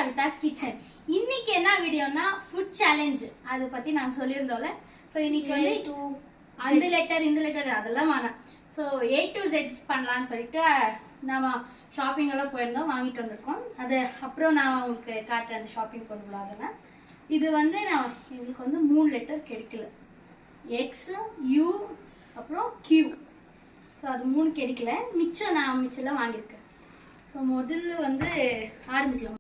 சவிதாஸ் kitchen. இன்னைக்கு என்ன வீடியோனா food challenge அதை பத்தி நான் சொல்லியிருந்தோம்ல. ஸோ இன்னைக்கு வந்து அந்த லெட்டர் இந்த லெட்டர் அதெல்லாம் வேணாம். ஸோ A to Z பண்ணலான்னு சொல்லிட்டு நாம ஷாப்பிங் எல்லாம் போயிருந்தோம், வாங்கிட்டு வந்திருக்கோம். அது அப்புறம் நான் உங்களுக்கு காட்டுறேன் அந்த ஷாப்பிங் பண்ணக்கூடாதுன்னு. இது வந்து நான் எங்களுக்கு வந்து 3 லெட்டர் கிடைக்கல, X U அப்புறம் Q. ஸோ அது 3 கிடைக்கல, மிச்சம்லாம் வாங்கியிருக்கேன். ஸோ முதல்ல வந்து ஆரம்பிக்கலாம்.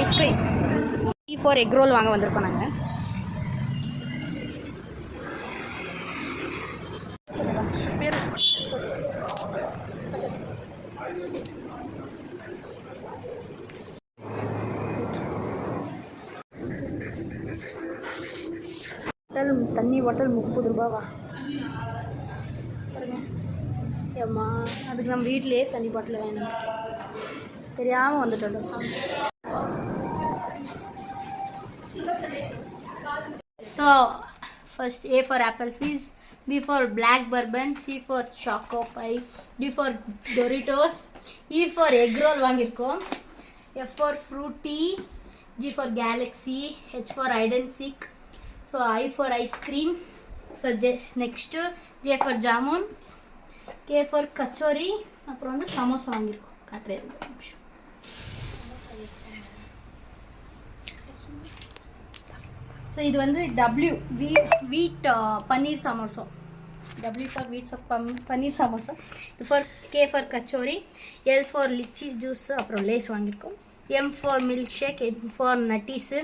ஐஸ்கிரீம் E4 எக் ரோல் வாங்க வந்திருக்கோம் நாங்கள். தண்ணி பாட்டில் 30 ரூபாவா? ஏம்மா அதுக்கு நம்ம வீட்டிலேயே தண்ணி பாட்டில் வேணும், தெரியாமல் வந்துட்டோம். So first A for apple fizz, B for black bourbon, C for choco pie, D for Doritos, E for egg roll வாங்கியிருக்கோம், F for fruity, G for galaxy, H for hide and seek, so I for ice cream, so just next J for jamun, K for kachori, அப்புறம் வந்து சமோசா வாங்கியிருக்கோம். காட்டுறேன். So இது வந்து வீட் paneer samosa. W for வீட் பன்னீர் சமோசா. இது for K for kachori, L for litchi juice, அப்புறம் லேஸ் வாங்கியிருக்கோம். M for milk shake, N for nutties,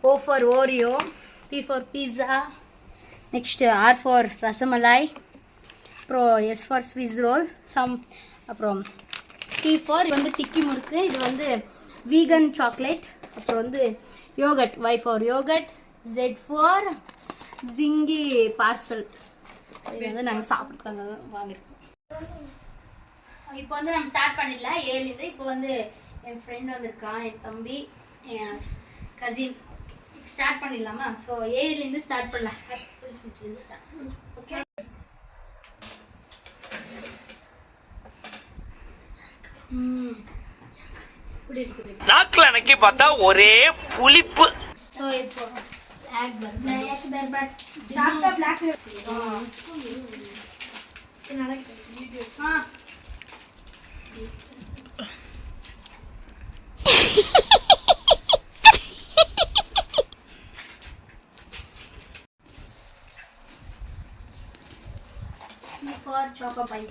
O for Oreo, P for pizza, next R for rasmalai, அப்புறம் S for ஸ்விஸ் ரோல், அப்புறம் T for வந்து டிக்கி முறுக்கு. இது வந்து வீகன் சாக்லேட். அப்புறம் வந்து yogurt, Y for yogurt, Z for zingy parcel. இது வந்து நாங்கள் சாப்பிட்ருக்காங்க வாங்கியிருக்கோம். இப்போ வந்து நம்ம ஸ்டார்ட் பண்ணிடலாம் ஏலேருந்து. இப்போ வந்து என் ஃப்ரெண்ட் வந்திருக்கான், என் தம்பி, என் கசின். ஸ்டார்ட் பண்ணிடலாமா? ஸோ ஏலேருந்து ஸ்டார்ட் பண்ணலாம். ஆப்பிள் ஃபிஷ்லேருந்து ஸ்டார்ட். ஓகே. நாக்குல எனக்கு பார்த்தா ஒரே புளிப்பு. ஸோ இப்போ black for choco pie.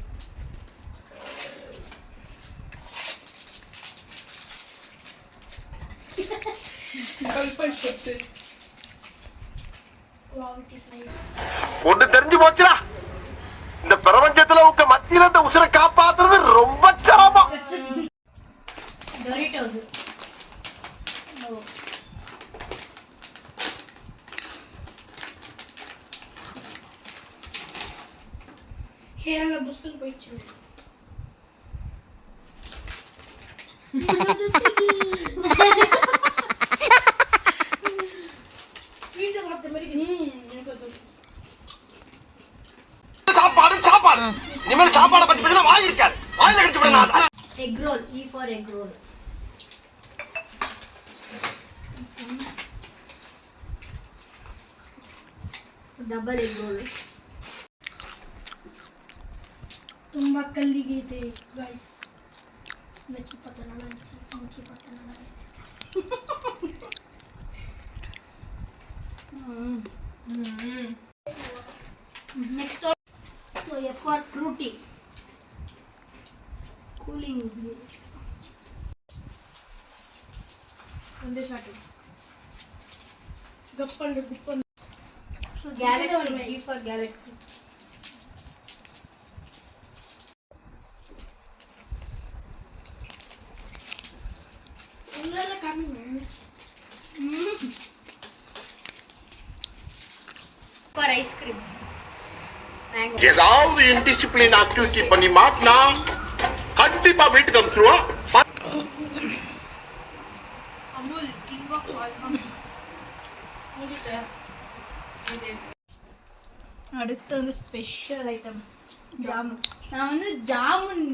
Wow, it is nice. ஒன்று தெரிஞ்சு போச்சுடா, இந்த பிரபஞ்சத்துல உங்க மத்தியில இந்த உசுரை காப்பாத்துறது ரொம்ப சிரமம். Doritos. ஹேர்ல புஸ்ஸுன்னு போயிடுச்சு. சாப்பாடு சாப்பாடு இனிமேல் சாப்பாடை பத்தி பேசினா வாய் இருக்காது, வாயில கடிச்சு விடுங்க. Egg roll, E for egg roll. Double egg roll. ತುಂಬಾ ಕಲ್ಲಿಗೆ ಇದೆ गाइस. ನಕ್ಕಿ ಪತನ ನಂಚಿ ಅಂಕಿ ಪತನ next so F for fruity, cooling. ಒಂದೇ ಶಾಟ್ ಗಪ್ಪಂಡು ಗುಪ್ಪಂಡು. so galaxy, G for galaxy. உள்ளல காமிங்க. for ice cream. ஏதாவது இன்டிசிப்ளின் ஆக்டிவிட்டி பண்ணி மாட்டினா கண்டிப்பா வீட்டுக்கு அனுப்பிச்சிருவோம். Amul, king of all from அடுத்து வந்து ஸ்பெஷல் ஐட்டம் ஜாமுன். நான் வந்து ஜாமுன்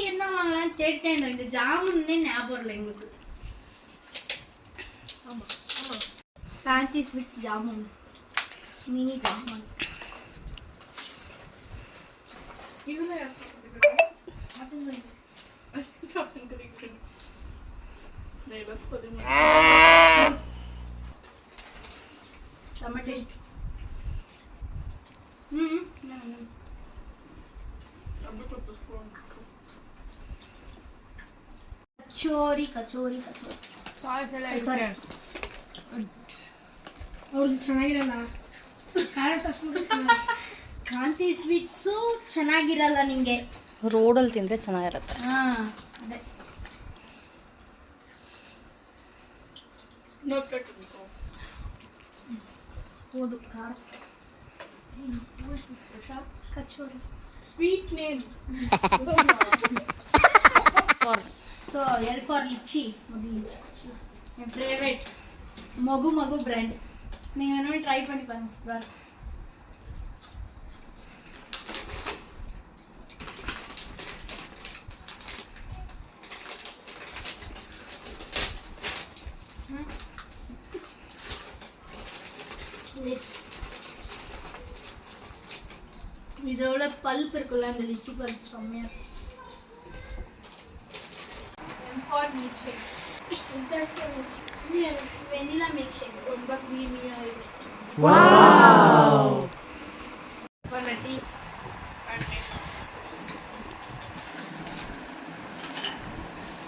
என்ன வாங்கலாம்னு தேடிட்டே இருந்தேன். இந்த ஜாமுன்னே ஞாபகம் இல்லை எங்களுக்கு. Fancy sweets jamun, mini jamun. टमाटे कचोरी कचोरी कचोरी ಅವ್ರದ್ದು ಚೆನ್ನಾಗಿರಲ್ಲ ಖಾರ ಸಾಸ್ಬಿಟ್ಟು ಕಾಂತಿ ಸ್ವೀಟ್ಸು ಚೆನ್ನಾಗಿರಲ್ಲ ನಿಂಗೆ. ರೋಡಲ್ಲಿ ತಿಂದರೆ ಚೆನ್ನಾಗಿರುತ್ತೆ. ಹಾಂ ಅದೇ ಹೌದು ಖಾರ. Kachori sweet name. So L for lychee, ಮೊದಲು ಲಿಚ್ಚಿ என் ஃபேவரட் மகு மகு பிராண்ட். நீங்கள் வேணுமே ட்ரை பண்ணி பாருங்க. சூப்பராக இருக்கும். இதோட பல்ப் இருக்குல்ல, அந்த லிச்சி பல்ப் செம்மையா இருக்கும். For milk shake, vanilla milk shake ரொம்ப க்ரீமியா இருக்கு. வாவ் ஃபார் டீஸ்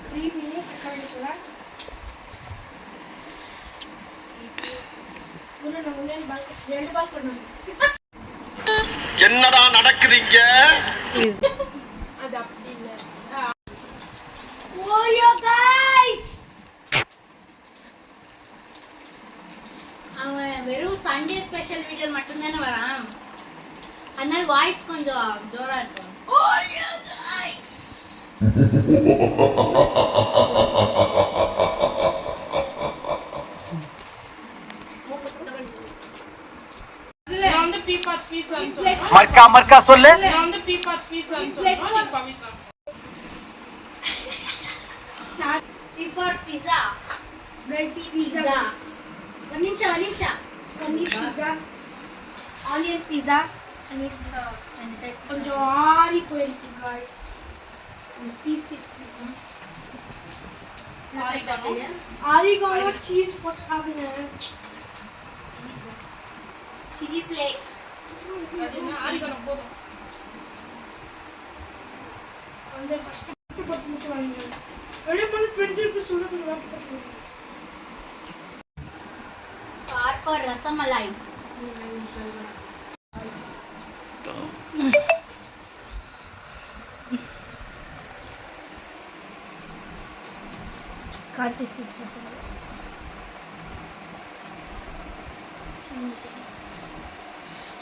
க்ரீமினஸ் கரெக்ட்டா முன்ன நான் பால் 2 பால் பண்ணனும். என்னடா நடக்குது இங்க? அது அப்படி இல்ல. ஓரியோ गाइस, அவன் வெறும் சண்டே ஸ்பெஷல் வீடியோ மட்டும் தானே வரான். அதனால வாய்ஸ் கொஞ்சம் ஜோரா இருக்கும். Oreo guys Round the pea pot sweets also. மர்க்கா மர்க்கா சொல்லு. Round the pea pot sweets also. Pavitra. Before pizza. Guys, pizza. One nimisha. Paneer pizza. Onion pizza. And it's கொஞ்சம் ஆறி போயிருக்கு guys. பீஸ் ஆரிகானோ சீஸ் போட்டு சாப்பிடுங்க. Chili flakes. அது oregano போதும். அந்த first போட்டு மட்டும் வாங்குங்க. ஒரே மணி 20 rupees உள்ள போய் வாங்கிட்டு. R for rasamalai. Karthi sweets rasamalai.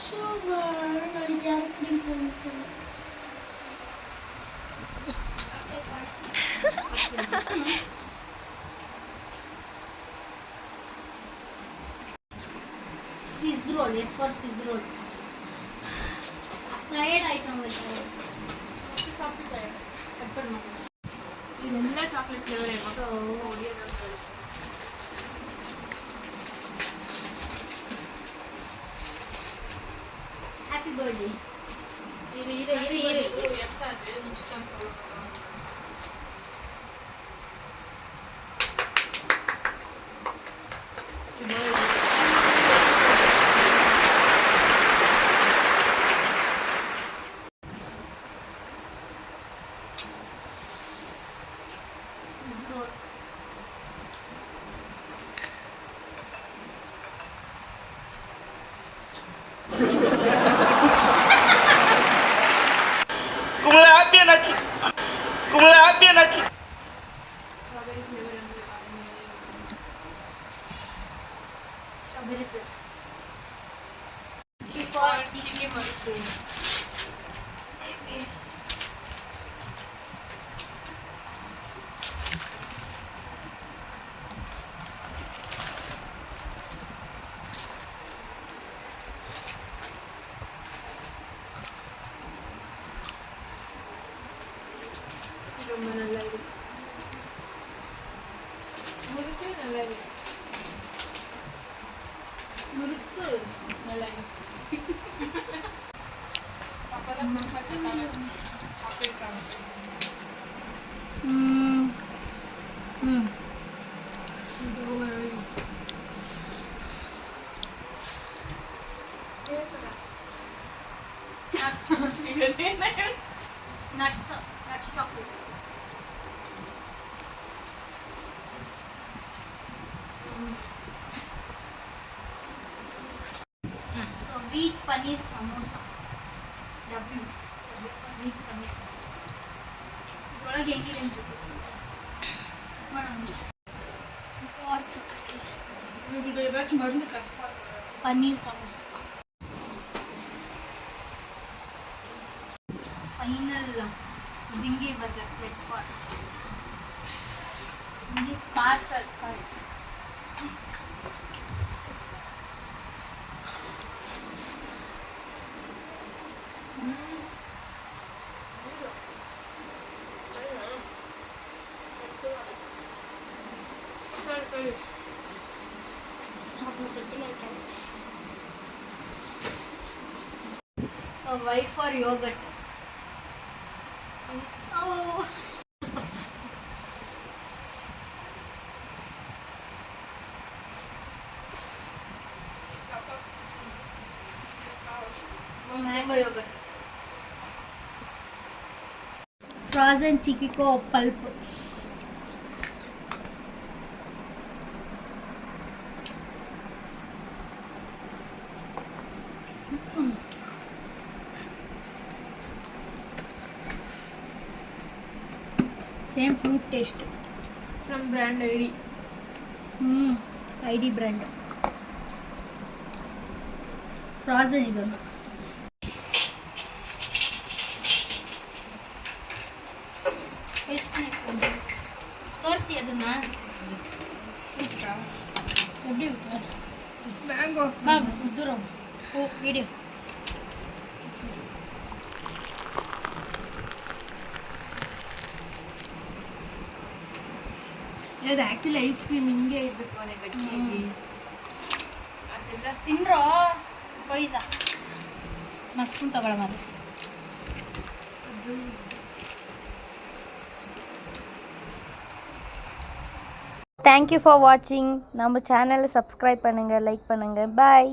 Super. நான் யார் பிடிச்சிருக்கு. Swiss roll, yes for Swiss roll. Tired item like that. சாப்பிட்டு Cut பண்ணு. இது என்ன சாக்லேட் ஃப்ளேவர் இருக்கும்? Happy birthday. இது எஸ் அது முடிச்சிட்டான்னு சொல்லுங்க. Swiss roll. ரொம்ப நல்லா இருக்கு முறுக்கு நல்லா இருக்கு முறுக்கு நல்லா இருக்கு அப்புறம் masala chocolate corn nuts chocolate. So wheat paneer samosa. W. Wheat paneer samosa. ಒಳಗೆ ಹೆಂಗಿದೆ இவங்க ஏதாச்சும் மருந்து கஷ்டமா paneer samosa. Final Jingi burger set for Jingi parcel sorry So why for yogurt? Oh. Mango yogurt. Frozen Chiquiko pulp. Same fruit taste. from brand ID. ID brand. Frozen ಇದೊಂದು. ತೋರಿಸಿ ಅದನ್ನ Mango. ಬಾ ದೂರ ವಿಡಿಯೋ ಅದು ಆಕ್ಚುಲಿ ಐಸ್ ಕ್ರೀಮ್ ಹಿಂಗೆ ಇರಬೇಕು ಅದೇ ಗಟ್ಟಿಯಾಗಿ ಅದೆಲ್ಲ ತಿನ್ರೋ ಕೊಯ್ದ ಮಸ್ಪೂನ್ ತಗೊಳ ಮಾಡಿ. தேங்க்யூ ஃபார் வாட்சிங். நம்ம சேனலை சப்ஸ்கிரைப் பண்ணுங்கள், லைக் பண்ணுங்கள். பாய்.